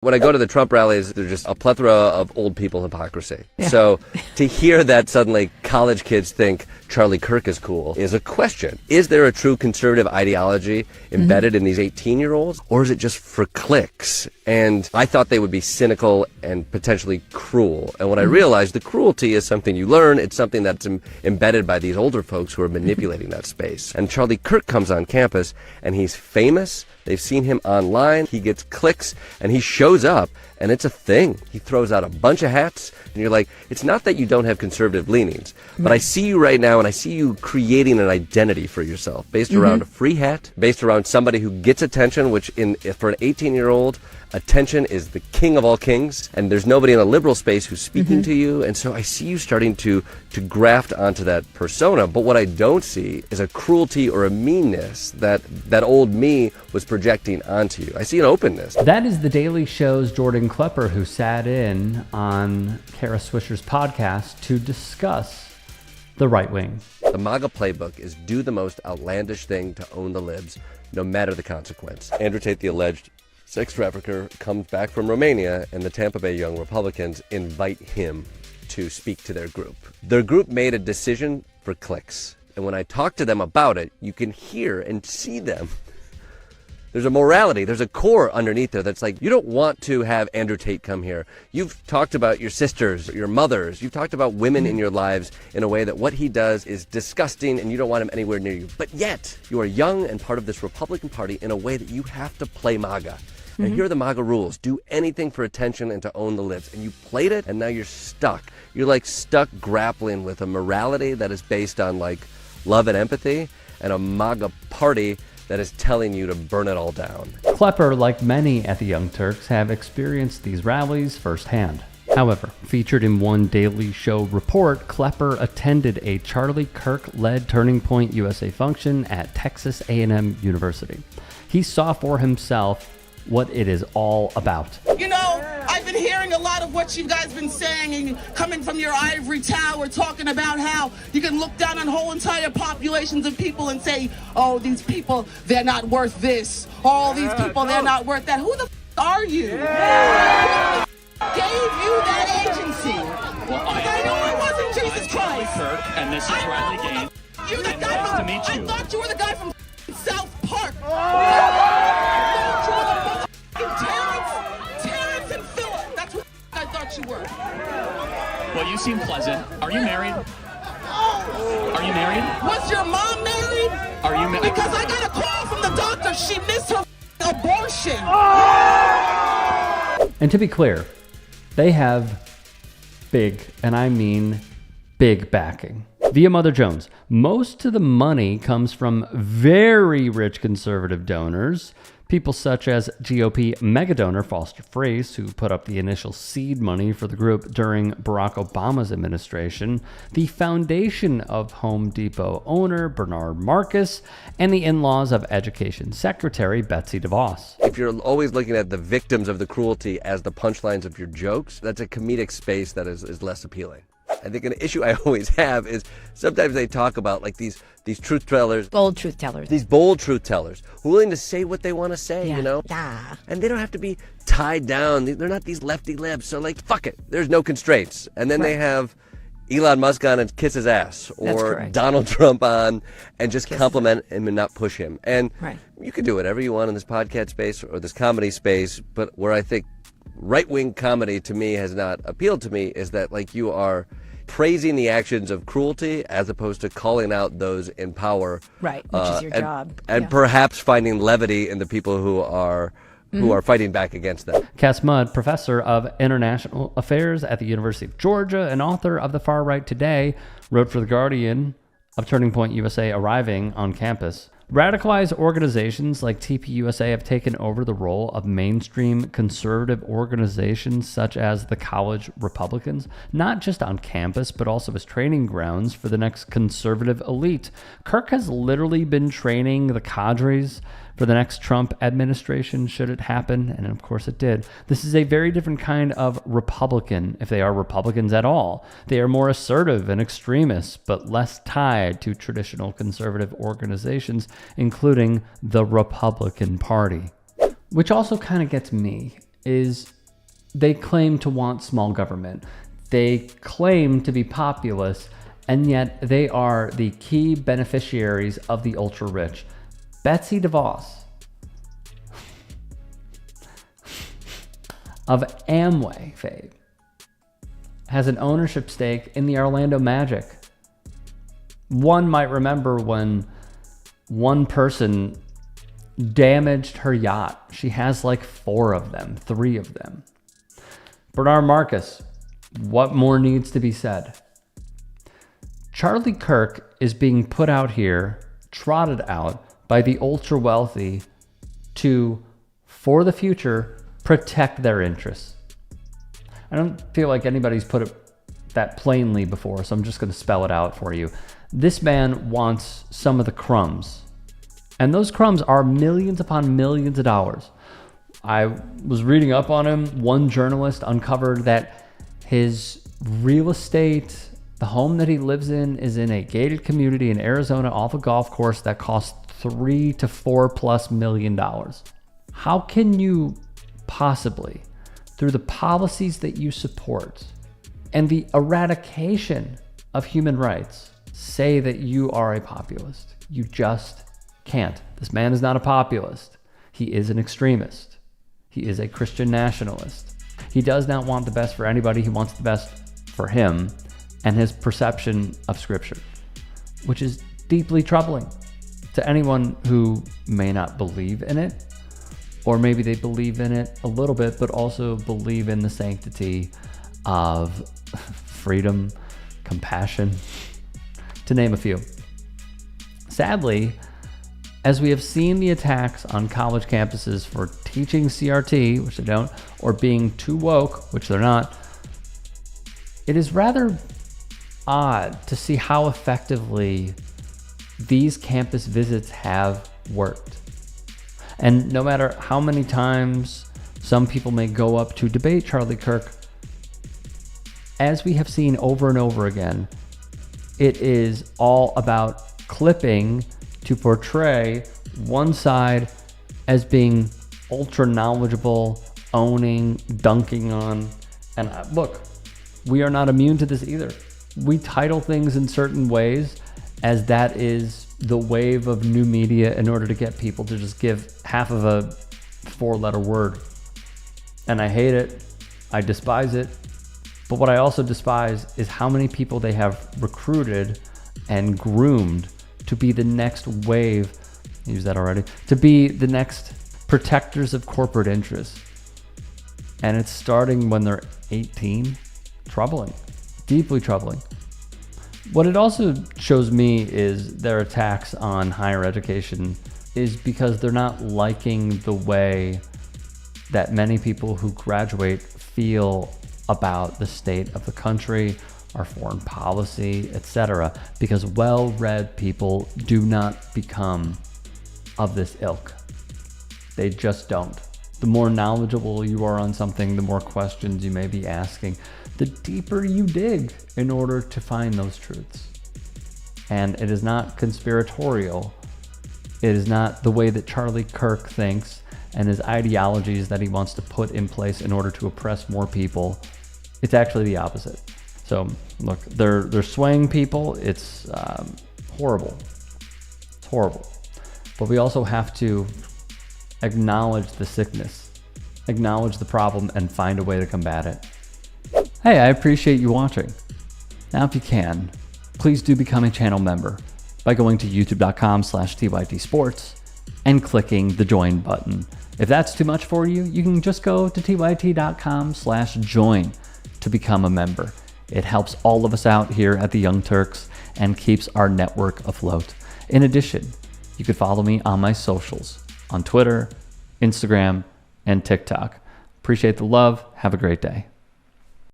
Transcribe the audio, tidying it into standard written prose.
When I go to the Trump rallies, there's just a plethora of old people hypocrisy. Yeah. So to hear that suddenly college kids think Charlie Kirk is cool is a question. Is there a true conservative ideology embedded in these 18-year-olds, or is it just for clicks? And I thought they would be cynical and potentially cruel. And when I realized the cruelty is something you learn, it's something that's embedded by these older folks who are manipulating that space. And Charlie Kirk comes on campus, and he's famous. They've seen him online. He gets clicks, and he shows up, and it's a thing. He throws out a bunch of hats, and you're like, it's not that you don't have conservative leanings, but I see you right now, and I see you creating an identity for yourself based around a free hat, based around somebody who gets attention, which for an 18-year-old, attention is the king of all kings, and there's nobody in a liberal space who's speaking to you, and so I see you starting to graft onto that persona. But what I don't see is a cruelty or a meanness that old me was projecting onto you. I see an openness. That is The Daily Show's Jordan Klepper, who sat in on Kara Swisher's podcast to discuss the right wing. The MAGA playbook is do the most outlandish thing to own the libs, no matter the consequence. Andrew Tate, the alleged sex trafficker, comes back from Romania, and the Tampa Bay Young Republicans invite him to speak to their group. Their group made a decision for clicks, and when I talk to them about it, you can hear and see them. There's a morality, there's a core underneath there that's like, you don't want to have Andrew Tate come here. You've talked about your sisters, your mothers, you've talked about women in your lives in a way that what he does is disgusting and you don't want him anywhere near you. But yet, you are young and part of this Republican Party in a way that you have to play MAGA. And here are the MAGA rules. Do anything for attention and to own the libs. And you played it, and now you're stuck. You're like stuck grappling with a morality that is based on like love and empathy, and a MAGA party that is telling you to burn it all down. Klepper, like many at the Young Turks, have experienced these rallies firsthand. However, featured in one Daily Show report, Klepper attended a Charlie Kirk-led Turning Point USA function at Texas A&M University. He saw for himself what it is all about. You know, I've been hearing a lot of what you guys been saying, and coming from your ivory tower, talking about how you can look down on whole entire populations of people and say, oh, these people, they're not worth this. All these people, they're not worth that. Who the are you? Who the gave you that agency? Well, I know it wasn't Jesus Christ. Kirk, and this is Riley Gaines. You're the And guy nice from, to meet you. I thought you were the guy from South Park. Terrence and Philip. That's what I thought you were. Well, you seem pleasant. Are you married? Are you married? Was your mom married? Are you married? Because I got a call from the doctor. She missed her abortion. And to be clear, they have big, and I mean big backing. Via Mother Jones, most of the money comes from very rich conservative donors, people such as GOP mega donor Foster Friess, who put up the initial seed money for the group during Barack Obama's administration, the foundation of Home Depot owner Bernard Marcus, and the in-laws of Education Secretary Betsy DeVos. If you're always looking at the victims of the cruelty as the punchlines of your jokes, that's a comedic space that is less appealing. I think an issue I always have is sometimes they talk about like these truth tellers. Bold truth tellers. These bold truth tellers who are willing to say what they want to say, Yeah. you know? Yeah. And they don't have to be tied down. They're not these lefty libs. So like, fuck it. There's no constraints. And then they have Elon Musk on and kiss his ass, That's or correct. Donald Trump on and just compliment him and not push him. And Right. you can do whatever you want in this podcast space or this comedy space, but where I think right-wing comedy to me has not appealed to me is that like you are praising the actions of cruelty as opposed to calling out those in power. Right, which is your job. And perhaps finding levity in the people who are fighting back against them. Cass Mudd, professor of international affairs at the University of Georgia and author of The Far Right Today, wrote for The Guardian of Turning Point USA arriving on campus. Radicalized organizations like TPUSA have taken over the role of mainstream conservative organizations such as the College Republicans, not just on campus, but also as training grounds for the next conservative elite. Kirk has literally been training the cadres for the next Trump administration, should it happen, and of course it did. This is a very different kind of Republican, if they are Republicans at all. They are more assertive and extremist, but less tied to traditional conservative organizations, including the Republican Party. Which also kind of gets me. is they claim to want small government. They claim to be populist, and yet they are the key beneficiaries of the ultra-rich. Betsy DeVos of Amway fame has an ownership stake in the Orlando Magic. One might remember when one person damaged her yacht. She has like 4 of them, 3 of them. Bernard Marcus, what more needs to be said? Charlie Kirk is being put out here, trotted out by the ultra wealthy to, for the future, protect their interests. I don't feel like anybody's put it that plainly before, so I'm just going to spell it out for you. This man wants some of the crumbs, and those crumbs are millions upon millions of dollars. I was reading up on him. One journalist uncovered that his real estate, the home that he lives in, is in a gated community in Arizona off a golf course that costs $3 to $4+ million. How can you possibly, through the policies that you support and the eradication of human rights, say that you are a populist? You just can't. This man is not a populist. He is an extremist. He is a Christian nationalist. He does not want the best for anybody. He wants the best for him and his perception of Scripture, which is deeply troubling to anyone who may not believe in it, or maybe they believe in it a little bit, but also believe in the sanctity of freedom, compassion, to name a few. Sadly, as we have seen the attacks on college campuses for teaching CRT, which they don't, or being too woke, which they're not, it is rather odd to see how effectively these campus visits have worked. And no matter how many times some people may go up to debate Charlie Kirk, as we have seen over and over again, it is all about clipping to portray one side as being ultra knowledgeable, owning, dunking on. And look, we are not immune to this either. We title things in certain ways as that is the wave of new media in order to get people to just give half of a 4-letter word. And I hate it. I despise it. But what I also despise is how many people they have recruited and groomed to be the next wave, use that already, to be the next protectors of corporate interests. And it's starting when they're 18. Troubling, deeply troubling. What it also shows me is their attacks on higher education is because they're not liking the way that many people who graduate feel about the state of the country, our foreign policy, etc. Because well-read people do not become of this ilk. They just don't. The more knowledgeable you are on something, the more questions you may be asking, the deeper you dig in order to find those truths. And it is not conspiratorial. It is not the way that Charlie Kirk thinks and his ideologies that he wants to put in place in order to oppress more people. It's actually the opposite. So look, they're swaying people. It's horrible. It's horrible. But we also have to acknowledge the sickness, acknowledge the problem, and find a way to combat it. Hey, I appreciate you watching. Now, if you can, please do become a channel member by going to youtube.com/tytsports and clicking the join button. If that's too much for you, you can just go to tyt.com/join to become a member. It helps all of us out here at the Young Turks and keeps our network afloat. In addition, you can follow me on my socials on Twitter, Instagram, and TikTok. Appreciate the love. Have a great day.